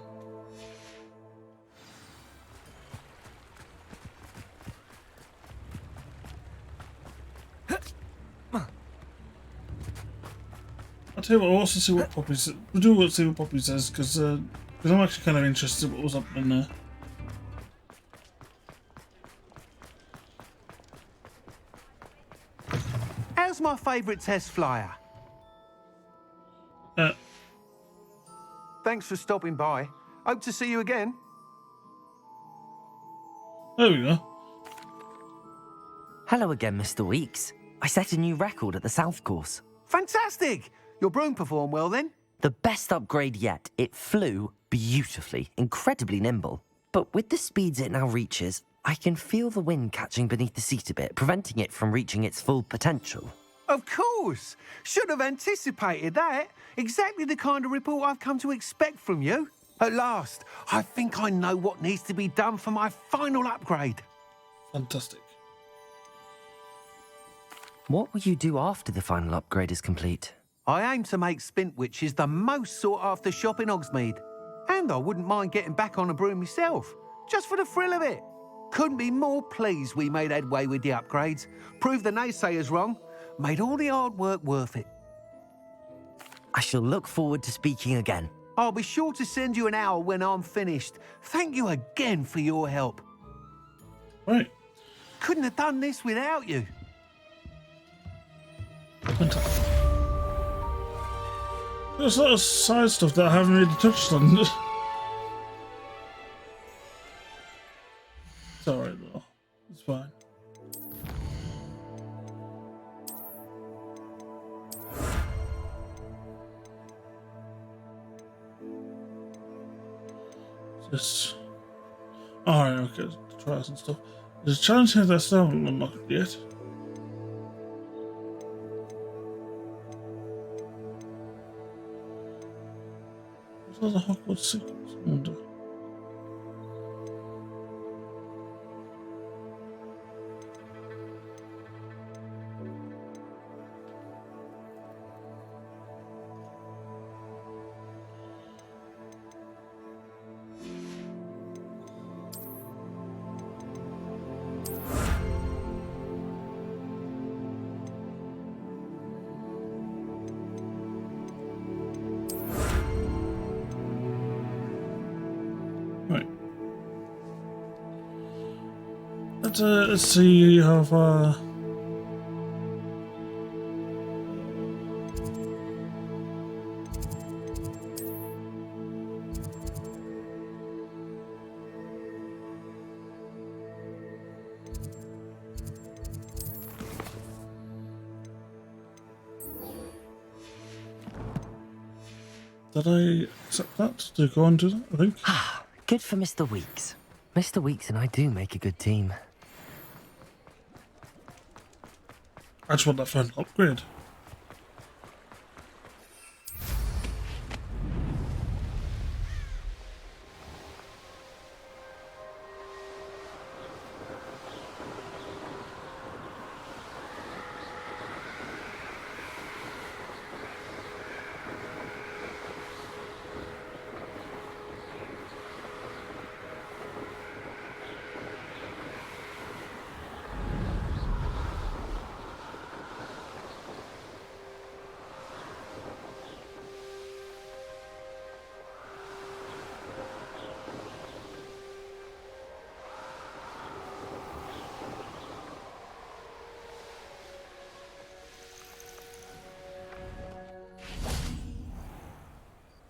I'll tell you what, I'll also see what Poppy says. We'll do see what Poppy says, because I'm actually kind of interested in what was happening there. How's my favourite test flyer? Thanks for stopping by. Hope to see you again. There we go. Hello again, Mr. Weeks. I set a new record at the South Course. Fantastic! Your broom performed well then? The best upgrade yet. It flew beautifully, incredibly nimble. But with the speeds it now reaches, I can feel the wind catching beneath the seat a bit, preventing it from reaching its full potential. Of course! Should have anticipated that. Exactly the kind of report I've come to expect from you. At last, I think I know what needs to be done for my final upgrade. Fantastic. What will you do after the final upgrade is complete? I aim to make Spintwitches the most sought-after shop in Hogsmeade. And I wouldn't mind getting back on a broom myself, just for the thrill of it. Couldn't be more pleased we made headway with the upgrades, proved the naysayers wrong, made all the hard work worth it. I shall look forward to speaking again. I'll be sure to send you an hour when I'm finished. Thank you again for your help. Right. Couldn't have done this without you. Fantastic. There's a lot of side stuff that I haven't really touched on. It's alright though. It's fine. Just alright, okay, trials and stuff. There's a challenge here that's still haven't unlocked yet. What's the Hogwarts secrets? I wonder. let's see how far. Did I accept that to go on to that, I think? Good for Mr. Weeks. Mr. Weeks and I do make a good team. I just want that final upgrade.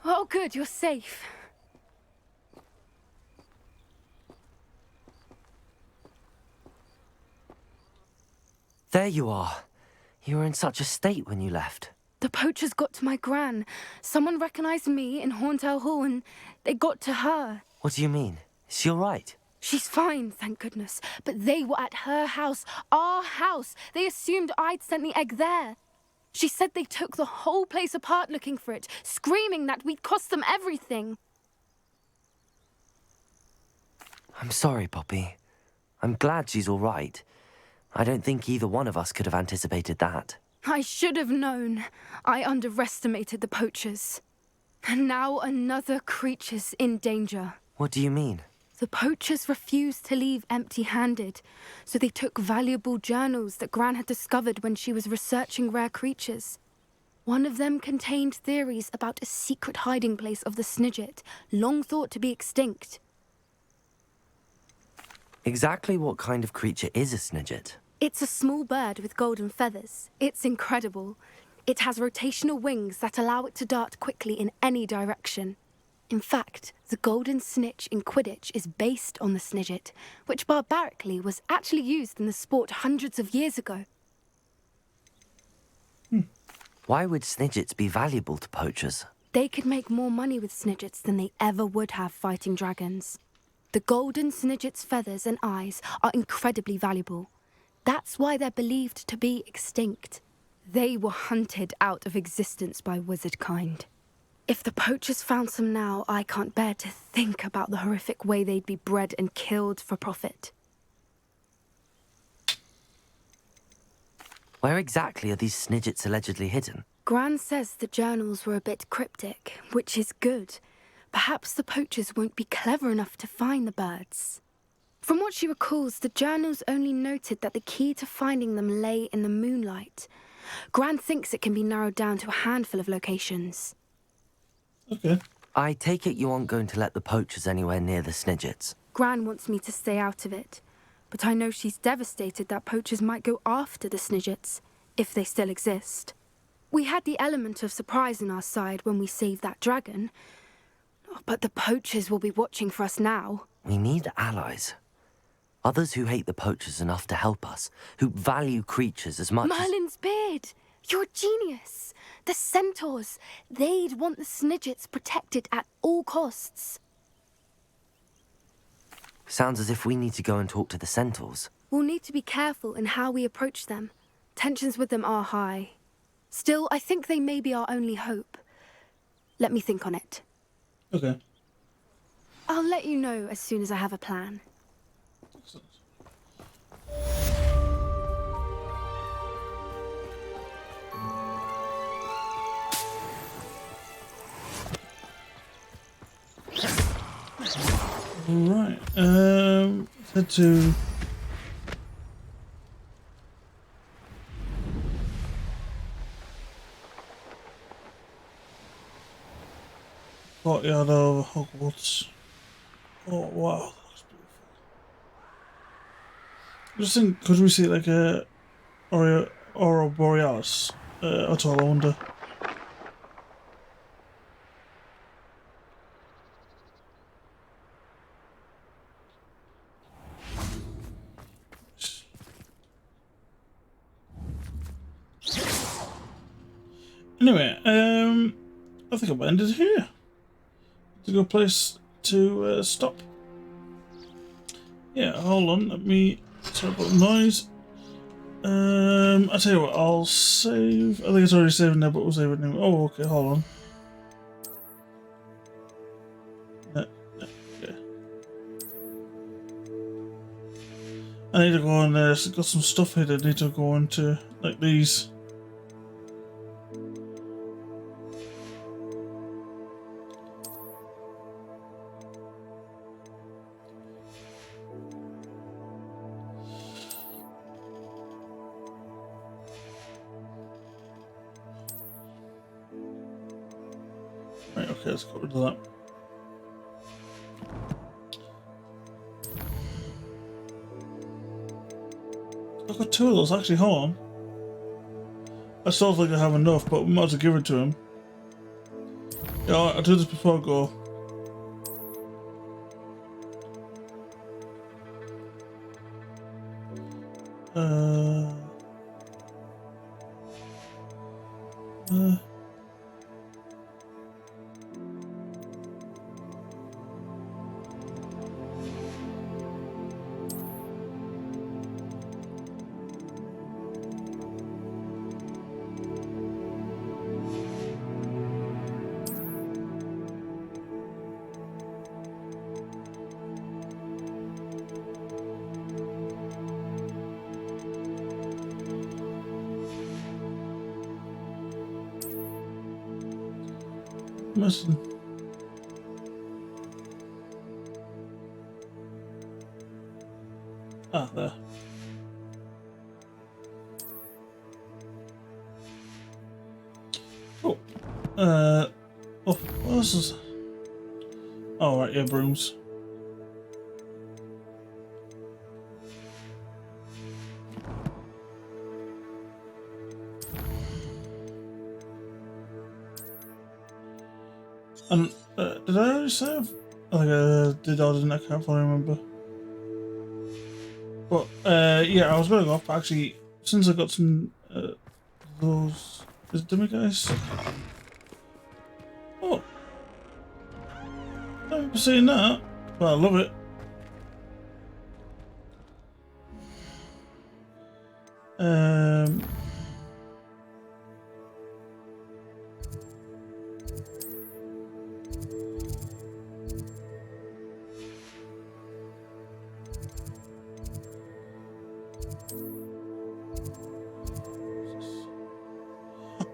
Oh, good, you're safe. There you are. You were in such a state when you left. The poachers got to my gran. Someone recognized me in Horntail Hall and they got to her. What do you mean? Is she all right? She's fine, thank goodness. But they were at her house, our house. They assumed I'd sent the egg there. She said they took the whole place apart looking for it, screaming that we'd cost them everything. I'm sorry, Poppy. I'm glad she's all right. I don't think either one of us could have anticipated that. I should have known. I underestimated the poachers. And now another creature's in danger. What do you mean? The poachers refused to leave empty-handed, so they took valuable journals that Gran had discovered when she was researching rare creatures. One of them contained theories about a secret hiding place of the Snidget, long thought to be extinct. Exactly what kind of creature is a Snidget? It's a small bird with golden feathers. It's incredible. It has rotational wings that allow it to dart quickly in any direction. In fact, the golden snitch in Quidditch is based on the Snidget, which barbarically was actually used in the sport hundreds of years ago. Why would Snidgets be valuable to poachers? They could make more money with Snidgets than they ever would have fighting dragons. The golden Snidget's feathers and eyes are incredibly valuable. That's why they're believed to be extinct. They were hunted out of existence by wizard kind. If the poachers found some now, I can't bear to think about the horrific way they'd be bred and killed for profit. Where exactly are these Snidgets allegedly hidden? Gran says the journals were a bit cryptic, which is good. Perhaps the poachers won't be clever enough to find the birds. From what she recalls, the journals only noted that the key to finding them lay in the moonlight. Gran thinks it can be narrowed down to a handful of locations. Okay. I take it you aren't going to let the poachers anywhere near the Snidgets. Gran wants me to stay out of it, but I know she's devastated that poachers might go after the Snidgets, if they still exist. We had the element of surprise on our side when we saved that dragon, but the poachers will be watching for us now. We need allies. Others who hate the poachers enough to help us, who value creatures as much Merlin's beard! You're a genius! The centaurs! They'd want the Snidgets protected at all costs. Sounds as if we need to go and talk to the centaurs. We'll need to be careful in how we approach them. Tensions with them are high. Still, I think they may be our only hope. Let me think on it. Okay. I'll let you know as soon as I have a plan. Right. Head to courtyard of Hogwarts. Oh wow, that looks Just think, could we see like a Aurora Borealis at all, I wonder? Anyway, I think I've ended here. It's a good place to stop. Yeah, hold on, let me sorry about the noise. I'll tell you what, I'll save. I think it's already saving there, but we'll save it anyway. Oh, okay, hold on. Okay. I need to go in there. Got some stuff here that I need to go into, like these. Right, okay, let's get rid of that. I've got 2 of those, actually, hold on. I still think I have enough, but we might as well give it to him. Yeah, I'll do this before I go. Listen. Ah, there. Oh. Oh, what else is... Oh, right, yeah, brooms. And did I already save? I think I did or didn't, I can't fully remember. But yeah, I was gonna go off, but actually, since I got some those is dummy guys. Oh, thank you for saying that. Well, I love it.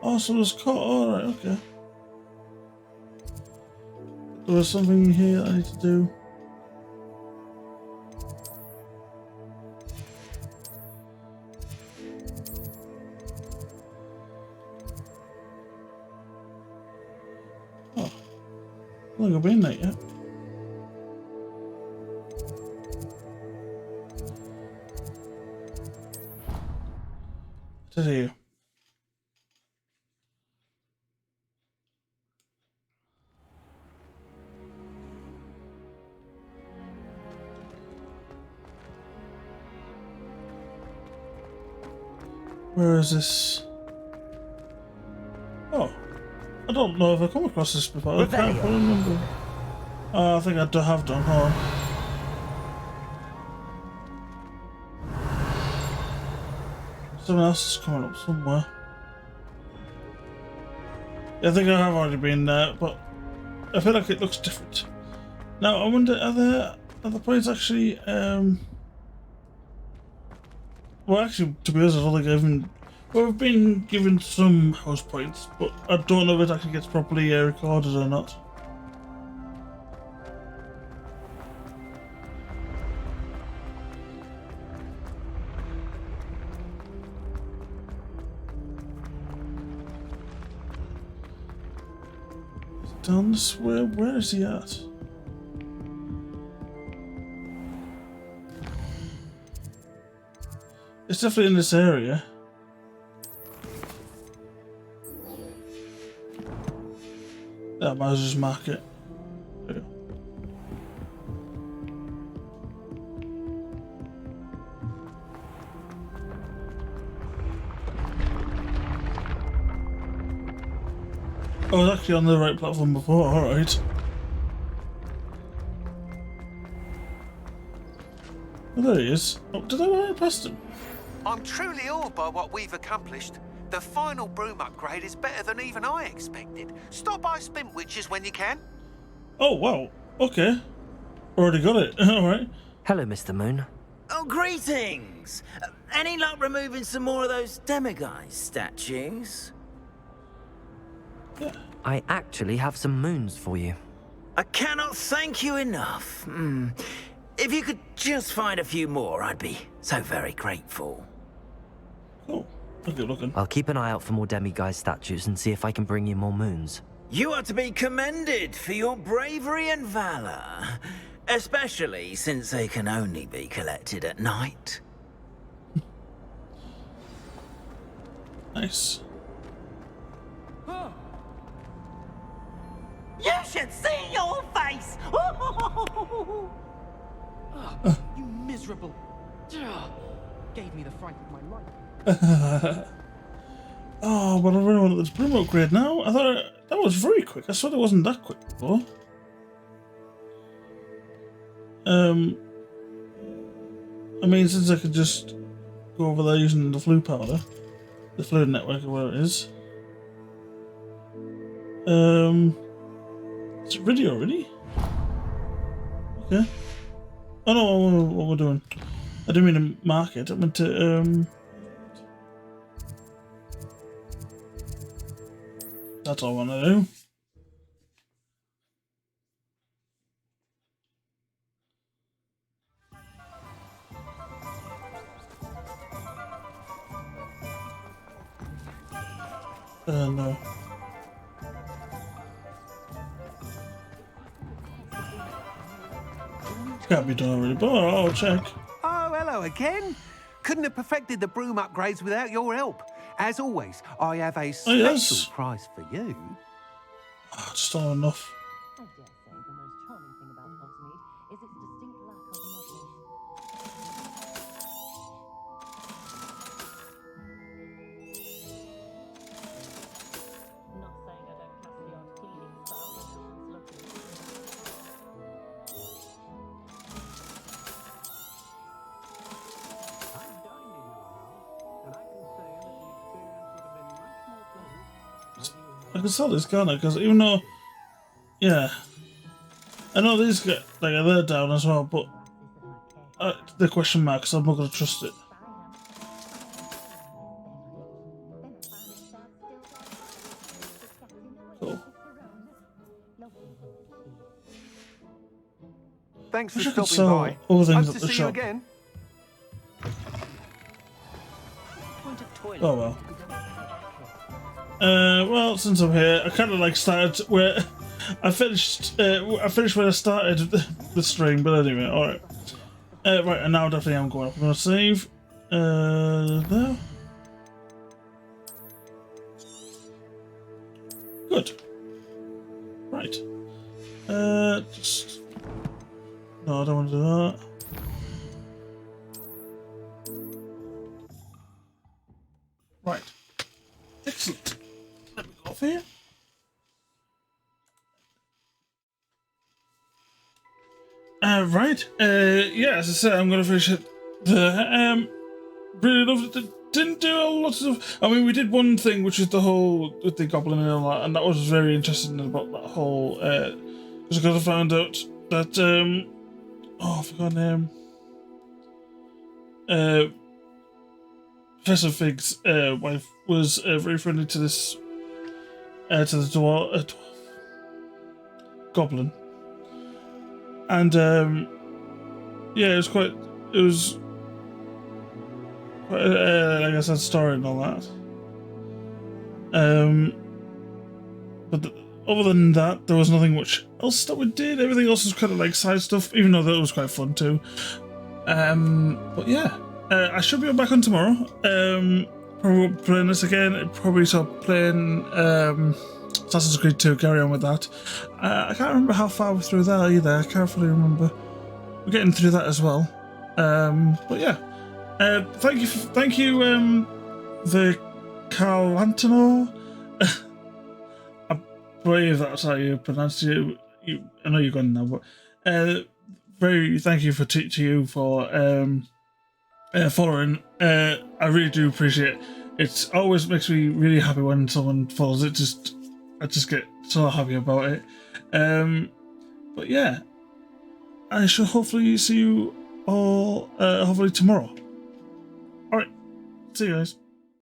Oh, so it's caught. All right, okay. There was something here I need to do. Oh, I don't think I've been there yet. It is here. Where is this? Oh, I don't know if I've come across this before. I can't quite remember. I think I have done. Hold on. Something else is coming up somewhere. Yeah, I think I have already been there, but I feel like it looks different. Now, I wonder, are the points actually, well, actually, to be honest, I don't think I've even... Well, we've been given some house points, but I don't know if it actually gets properly recorded or not. Is it down this way? Where is he at? It's definitely in this area. I might as well just mark it. There we go. I was actually on the right platform before, alright. Oh, there he is. Oh, did I run past him? I'm truly awed by what we've accomplished. The final broom upgrade is better than even I expected. Stop by Spintwitches when you can. Oh, wow. Okay. Already got it. Alright. Hello, Mr. Moon. Oh, greetings! Any luck removing some more of those demiguise statues? Yeah. I actually have some moons for you. I cannot thank you enough. If you could just find a few more, I'd be so very grateful. Cool. Okay, looking. I'll keep an eye out for more demiguise statues and see if I can bring you more moons. You are to be commended for your bravery and valor, especially since they can only be collected at night. Nice. You should see your face! You miserable. Gave me the fright of my life. Oh, but I really wanted this broom upgrade now. I thought that was very quick. I thought it wasn't that quick before. I mean, since I could just go over there using the flu powder, the fluid network or whatever it is. Is it ready already? Okay. Oh no, what we're doing. I didn't mean to mark it. I meant to, that's all I want to do. No. Can't be done already, but I'll check. Oh, hello again. Couldn't have perfected the broom upgrades without your help. As always, I have a special prize for you. Oh, just not enough. I dare say the most charming thing about Hogsmeade is its distinct lack of muddy. Not saying I don't cast the odd cleaning spell when no one's looking. I've dined in your house, and I can say that the experience would have been much more pleasant. I can sell this, can't I? Because even though, yeah, I know these get like they're down as well, but the question marks, I'm not going to trust it. Cool. Thanks for Wish I could stopping sell by. all things Hope at to the see shop. you again. Oh well. Well, since I'm here, I kind of like started where I finished. I finished where I started the stream, but anyway, all right. Right, and now definitely I'm going. I'm going to save. There. Good. Right. Just. No, I don't want to do that. Right. Excellent. Let me go off here. Right. Yeah, as I said, I'm going to finish it there. Really loved it. Didn't do a lot of... I mean, we did one thing, which is the whole... with the goblin and all that, and that was very interesting about that whole... because I found out that... oh, I forgot her name. Professor Fig's wife was very friendly to this... to the dwarf... goblin. And, yeah, it was quite... It was... like I said, story and all that. But other than that, there was nothing much else that we did. Everything else was kind of like side stuff, even though that was quite fun too. But yeah, I should be back on tomorrow. Probably playing this again. Probably start playing Assassin's Creed 2. Carry on with that. I can't remember how far we're through that either. I can't fully remember. We're getting through that as well. But yeah. Thank you, the Calantino. I believe that's how you pronounce it. I know you're gone now, but thank you to you for following. I really do appreciate it. It always makes me really happy when someone follows it. I just get so happy about it. But yeah, I shall hopefully see you all hopefully tomorrow. All right, see you guys.